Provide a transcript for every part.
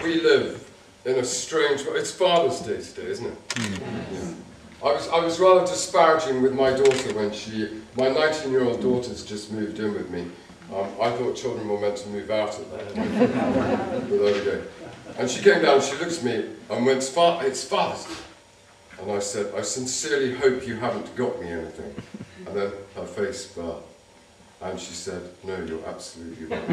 we live in a strange way. It's Father's Day today, isn't it? Yeah. I was rather disparaging with my daughter when my 19-year-old daughter's just moved in with me. I thought children were meant to move out at that point. But there we go. And she came down, she looked at me and went, it's Father's Day. And I said, I sincerely hope you haven't got me anything. And then her face fell. And she said, no, you're absolutely right.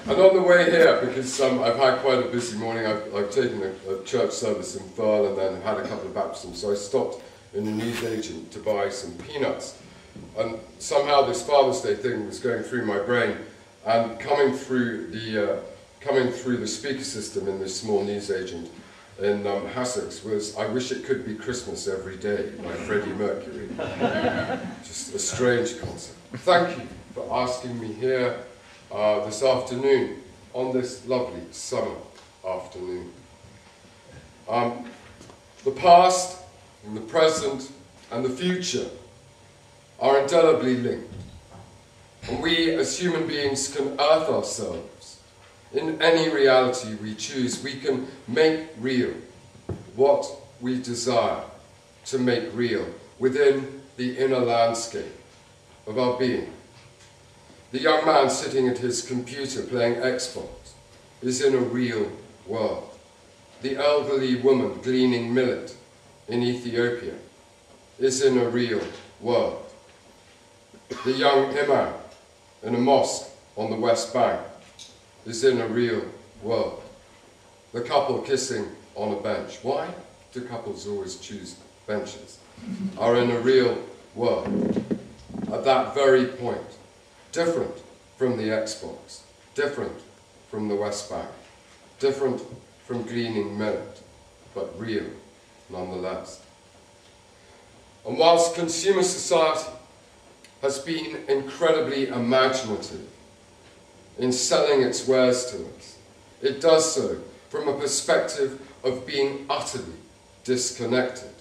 And on the way here, because I've had quite a busy morning, I've taken a church service in Firle and then had a couple of baptisms, so I stopped in a newsagent to buy some peanuts. And somehow this Father's Day thing was going through my brain, and coming through the speaker system in this small newsagent in Sussex was "I Wish It Could Be Christmas Every Day" by Freddie Mercury. Just a strange concept. Thank you for asking me here this afternoon, on this lovely summer afternoon. The past, and the present, and the future are indelibly linked. And we as human beings can earth ourselves in any reality we choose. We can make real what we desire to make real within the inner landscape of our being. The young man sitting at his computer playing Xbox is in a real world. The elderly woman gleaning millet in Ethiopia is in a real world. The young imam in a mosque on the West Bank is in a real world. The couple kissing on a bench, why do couples always choose benches, are in a real world. At that very point, different from the Xbox, different from the West Bank, different from gleaning millet, but real nonetheless. And whilst consumer society has been incredibly imaginative in selling its wares to us, it does so from a perspective of being utterly disconnected,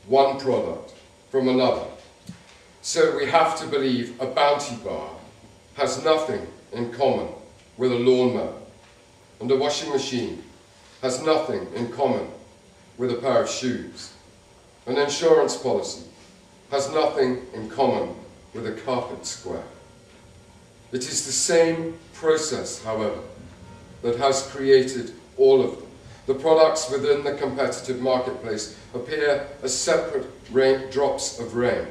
one product from another. So we have to believe a Bounty bar has nothing in common with a lawnmower, and a washing machine has nothing in common with a pair of shoes. An insurance policy has nothing in common with a carpet square. It is the same process, however, that has created all of them. The products within the competitive marketplace appear as separate drops of rain,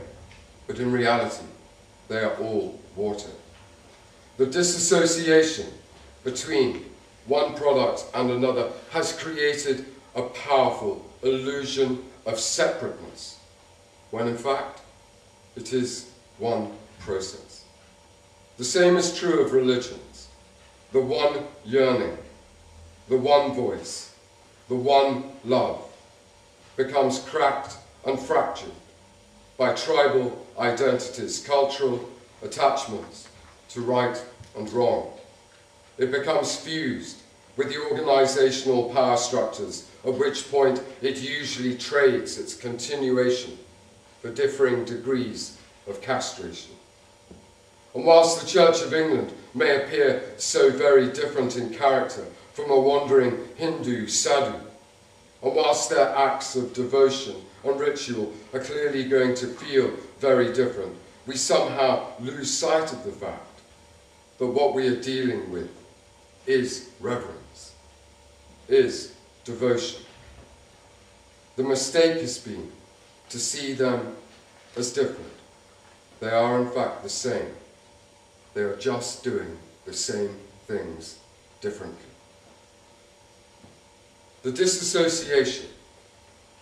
but in reality, they are all water. The disassociation between one product and another has created a powerful illusion of separateness, when in fact, it is one process. The same is true of religions. The one yearning, the one voice, the one love becomes cracked and fractured by tribal identities, cultural attachments to right and wrong. It becomes fused with the organizational power structures, at which point it usually trades its continuation for differing degrees of castration. And whilst the Church of England may appear so very different in character from a wandering Hindu sadhu, and whilst their acts of devotion and ritual are clearly going to feel very different, we somehow lose sight of the fact that what we are dealing with is reverence, is devotion. The mistake has been to see them as different. They are in fact the same. They are just doing the same things differently. The disassociation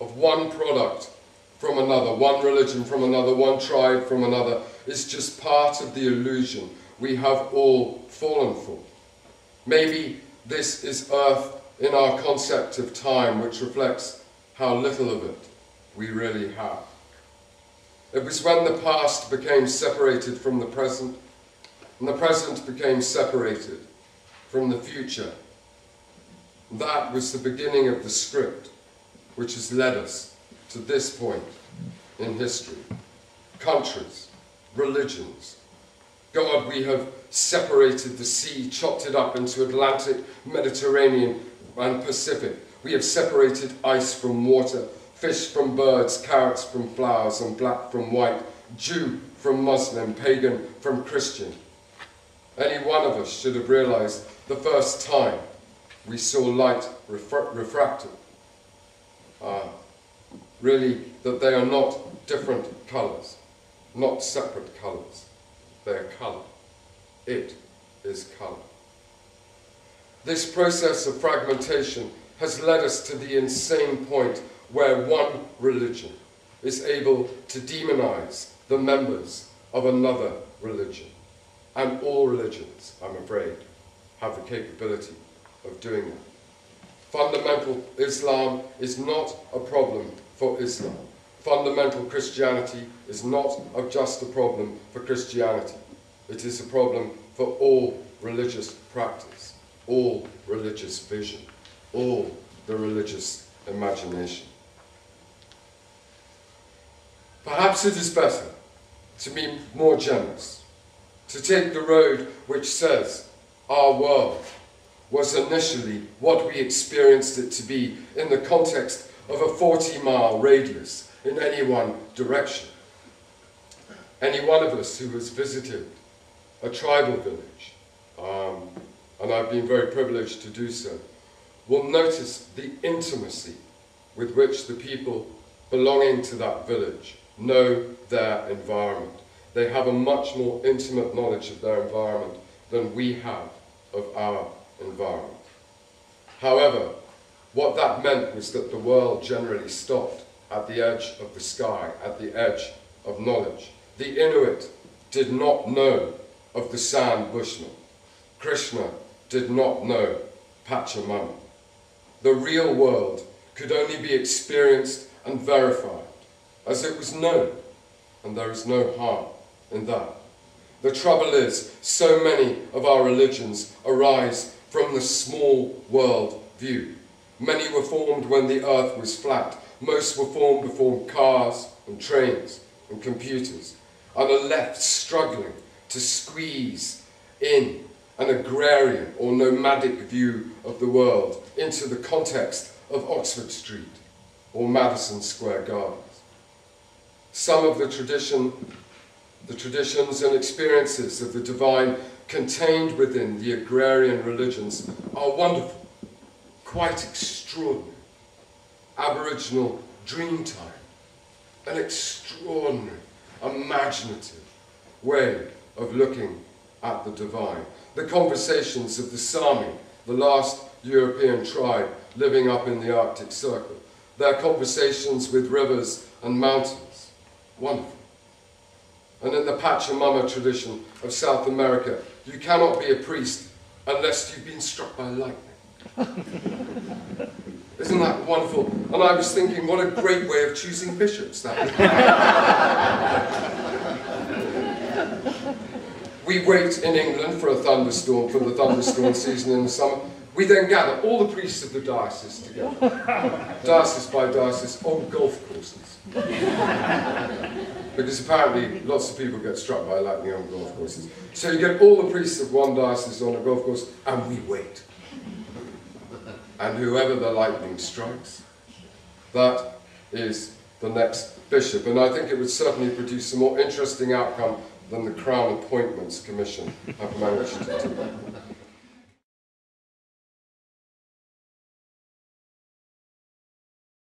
of one product from another, one religion from another, one tribe from another, is just part of the illusion we have all fallen for. Maybe this is earth in our concept of time, which reflects how little of it we really have. It was when the past became separated from the present, and the present became separated from the future. That was the beginning of the script which has led us to this point in history. Countries, religions. God, we have separated the sea, chopped it up into Atlantic, Mediterranean, and Pacific. We have separated ice from water, fish from birds, carrots from flowers, and black from white, Jew from Muslim, pagan from Christian. Any one of us should have realized the first time we saw light refracted, really that they are not different colors, not separate colors. They are color. It is color. This process of fragmentation has led us to the insane point where one religion is able to demonize the members of another religion. And all religions, I'm afraid, have the capability of doing that. Fundamental Islam is not a problem for Islam. Fundamental Christianity is not just a problem for Christianity. It is a problem for all religious practice, all religious vision, all the religious imagination. Perhaps it is better to be more generous, to take the road which says our world was initially what we experienced it to be in the context of a 40-mile radius in any one direction. Any one of us who has visited a tribal village, and I've been very privileged to do so, will notice the intimacy with which the people belonging to that village know their environment. They have a much more intimate knowledge of their environment than we have of our environment. However, what that meant was that the world generally stopped at the edge of the sky, at the edge of knowledge. The Inuit did not know of the sand bushman. Krishna did not know Pachamama. The real world could only be experienced and verified as it was known, and there is no harm in that. The trouble is, so many of our religions arise from the small world view. Many were formed when the earth was flat. Most were formed before cars and trains and computers, and are left struggling to squeeze in an agrarian or nomadic view of the world into the context of Oxford Street or Madison Square Gardens. Some of the traditions and experiences of the divine contained within the agrarian religions are wonderful, quite extraordinary. Aboriginal dream time, an extraordinary, imaginative way of looking at the divine. The conversations of the Sami, the last European tribe living up in the Arctic Circle, their conversations with rivers and mountains, wonderful. And in the Pachamama tradition of South America, you cannot be a priest unless you've been struck by lightning. Isn't that wonderful? And I was thinking, what a great way of choosing bishops that would be. We wait in England for a thunderstorm, for the thunderstorm season in the summer. We then gather all the priests of the diocese together, diocese by diocese, on golf courses. Because apparently lots of people get struck by lightning on golf courses. So you get all the priests of one diocese on a golf course, and we wait. And whoever the lightning strikes, that is the next bishop. And I think it would certainly produce a more interesting outcome than the Crown Appointments Commission have managed to do.